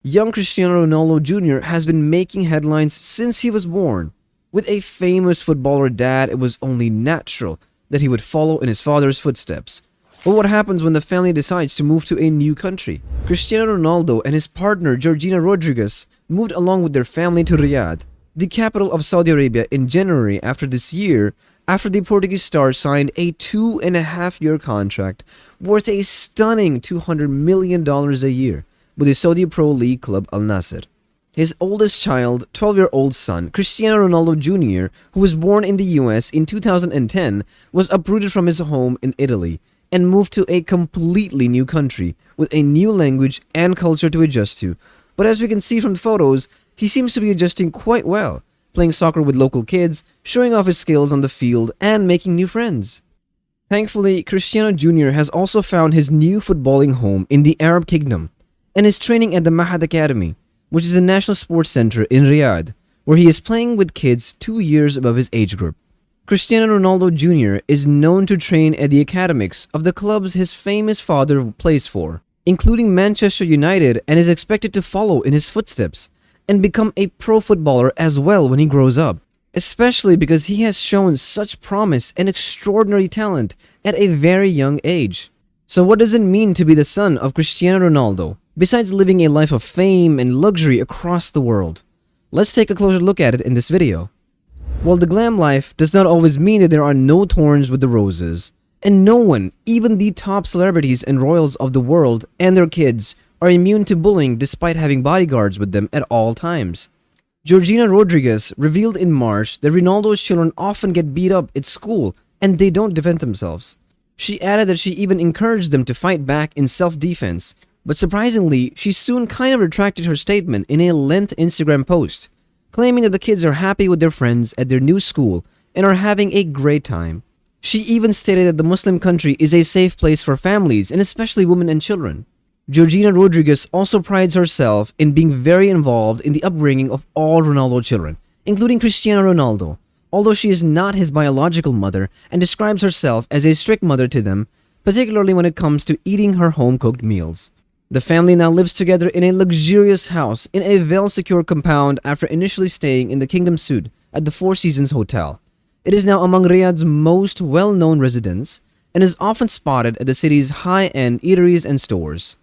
Young Cristiano Ronaldo Jr. has been making headlines since he was born. With a famous footballer dad, it was only natural that he would follow in his father's footsteps. But what happens when the family decides to move to a new country? Cristiano Ronaldo and his partner Georgina Rodriguez moved along with their family to Riyadh, the capital of Saudi Arabia, in January after this year, after the Portuguese star signed a 2.5-year contract worth a stunning $200 million a year with the Saudi Pro League club Al-Nassr. His oldest child, 12-year-old son, Cristiano Ronaldo Jr., who was born in the US in 2010, was uprooted from his home in Italy and moved to a completely new country with a new language and culture to adjust to. But as we can see from the photos, he seems to be adjusting quite well, playing soccer with local kids, showing off his skills on the field, and making new friends. Thankfully, Cristiano Jr. has also found his new footballing home in the Arab Kingdom and is training at the Mahd Academy, which is a national sports center in Riyadh, where he is playing with kids 2 years above his age group. Cristiano Ronaldo Jr. is known to train at the academics of the clubs his famous father plays for, including Manchester United, and is expected to follow in his footsteps and become a pro footballer as well when he grows up, especially because he has shown such promise and extraordinary talent at a very young age. So what does it mean to be the son of Cristiano Ronaldo, besides living a life of fame and luxury across the world? Let's take a closer look at it in this video. While the glam life does not always mean that there are no thorns with the roses, and no one, even the top celebrities and royals of the world and their kids, are immune to bullying despite having bodyguards with them at all times. Georgina Rodriguez revealed in March that Ronaldo's children often get beat up at school and they don't defend themselves. She added that she even encouraged them to fight back in self-defense, but surprisingly, she soon kind of retracted her statement in a lengthy Instagram post, claiming that the kids are happy with their friends at their new school and are having a great time. She even stated that the Muslim country is a safe place for families and especially women and children. Georgina Rodriguez also prides herself in being very involved in the upbringing of all Ronaldo children, including Cristiano Ronaldo, although she is not his biological mother and describes herself as a strict mother to them, particularly when it comes to eating her home-cooked meals. The family now lives together in a luxurious house in a well-secured compound after initially staying in the Kingdom Suite at the Four Seasons Hotel. It is now among Riyadh's most well-known residents and is often spotted at the city's high-end eateries and stores.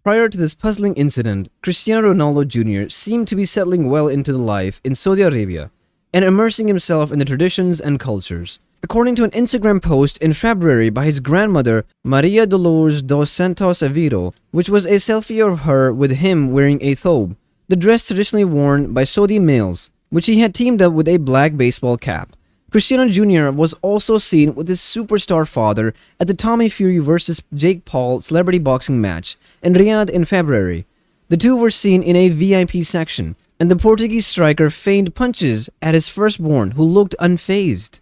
Prior to this puzzling incident, Cristiano Ronaldo Jr. seemed to be settling well into the life in Saudi Arabia and immersing himself in the traditions and cultures. According to an Instagram post in February by his grandmother, Maria Dolores dos Santos Aveiro, which was a selfie of her with him wearing a thobe, the dress traditionally worn by Saudi males, which he had teamed up with a black baseball cap. Cristiano Jr. was also seen with his superstar father at the Tommy Fury vs. Jake Paul celebrity boxing match in Riyadh in February. The two were seen in a VIP section, and the Portuguese striker feigned punches at his firstborn, who looked unfazed.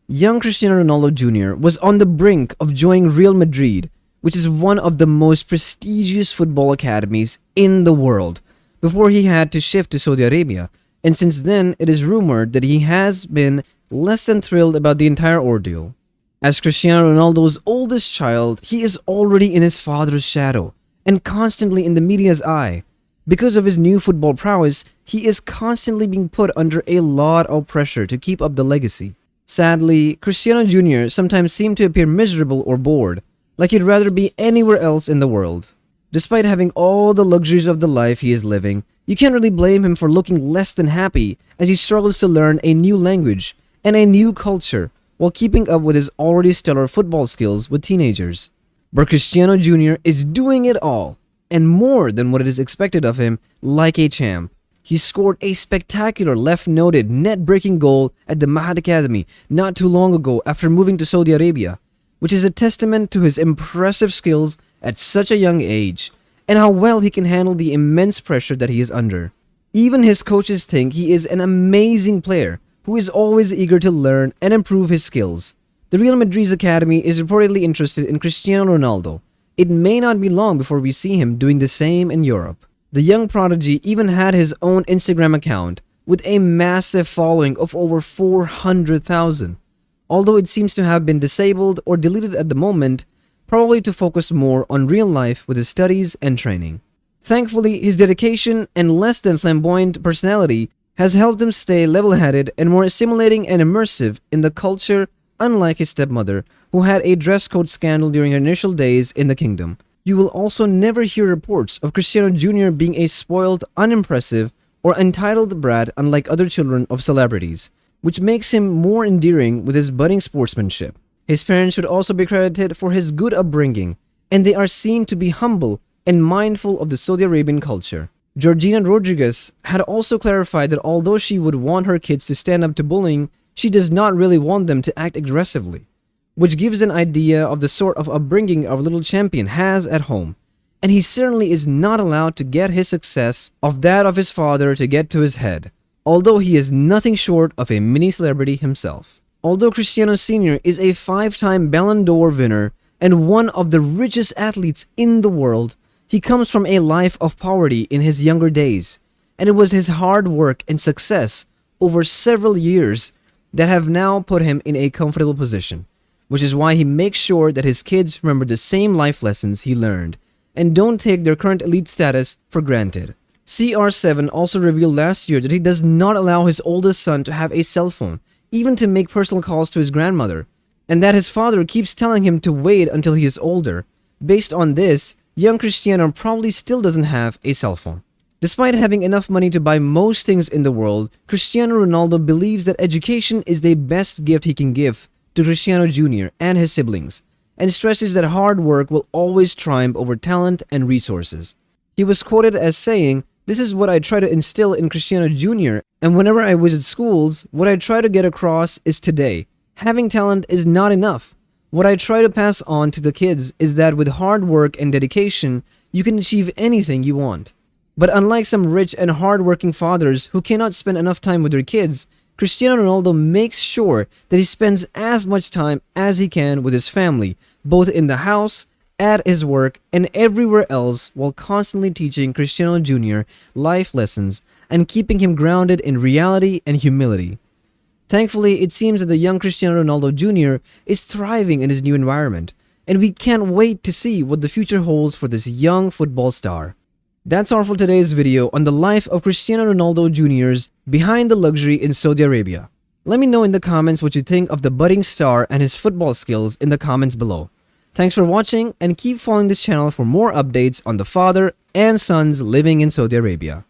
Young Cristiano Ronaldo Jr. was on the brink of joining Real Madrid, which is one of the most prestigious football academies in the world, before he had to shift to Saudi Arabia, and since then it is rumored that he has been less than thrilled about the entire ordeal. As Cristiano Ronaldo's oldest child, he is already in his father's shadow and constantly in the media's eye. Because of his new football prowess, he is constantly being put under a lot of pressure to keep up the legacy. Sadly, Cristiano Jr. sometimes seemed to appear miserable or bored, like he'd rather be anywhere else in the world. Despite having all the luxuries of the life he is living, you can't really blame him for looking less than happy as he struggles to learn a new language and a new culture while keeping up with his already stellar football skills with teenagers. But Cristiano Jr. is doing it all, and more than what it is expected of him, like a champ. He scored a spectacular left-noted net-breaking goal at the Mahd Academy not too long ago after moving to Saudi Arabia, which is a testament to his impressive skills at such a young age and how well he can handle the immense pressure that he is under. Even his coaches think he is an amazing player who is always eager to learn and improve his skills. The Real Madrid's academy is reportedly interested in Cristiano Ronaldo. It may not be long before we see him doing the same in Europe. The young prodigy even had his own Instagram account with a massive following of over 400,000, although it seems to have been disabled or deleted at the moment, probably to focus more on real life with his studies and training. Thankfully, his dedication and less than flamboyant personality has helped him stay level-headed and more assimilating and immersive in the culture, unlike his stepmother, who had a dress code scandal during her initial days in the kingdom. You will also never hear reports of Cristiano Jr. being a spoiled, unimpressive, or entitled brat unlike other children of celebrities, which makes him more endearing with his budding sportsmanship. His parents should also be credited for his good upbringing, and they are seen to be humble and mindful of the Saudi Arabian culture. Georgina Rodriguez had also clarified that although she would want her kids to stand up to bullying, she does not really want them to act aggressively, which gives an idea of the sort of upbringing our little champion has at home. And he certainly is not allowed to get his success of that of his father to get to his head, although he is nothing short of a mini celebrity himself. Although Cristiano Sr. is a 5-time Ballon d'Or winner and one of the richest athletes in the world, he comes from a life of poverty in his younger days, and it was his hard work and success over several years that have now put him in a comfortable position, which is why he makes sure that his kids remember the same life lessons he learned and don't take their current elite status for granted. CR7 also revealed last year that he does not allow his oldest son to have a cell phone, even to make personal calls to his grandmother, and that his father keeps telling him to wait until he is older. Based on this, young Cristiano probably still doesn't have a cell phone. Despite having enough money to buy most things in the world, Cristiano Ronaldo believes that education is the best gift he can give to Cristiano Jr. and his siblings, and stresses that hard work will always triumph over talent and resources. He was quoted as saying, "This is what I try to instill in Cristiano Jr., and whenever I visit schools, what I try to get across is today, having talent is not enough. What I try to pass on to the kids is that with hard work and dedication, you can achieve anything you want." But unlike some rich and hard-working fathers who cannot spend enough time with their kids, Cristiano Ronaldo makes sure that he spends as much time as he can with his family, both in the house, at his work, and everywhere else, while constantly teaching Cristiano Jr. life lessons and keeping him grounded in reality and humility. Thankfully, it seems that the young Cristiano Ronaldo Jr. is thriving in his new environment, and we can't wait to see what the future holds for this young football star. That's all for today's video on the life of Cristiano Ronaldo Jr.'s behind the luxury in Saudi Arabia. Let me know in the comments what you think of the budding star and his football skills in the comments below. Thanks for watching, and keep following this channel for more updates on the father and sons living in Saudi Arabia.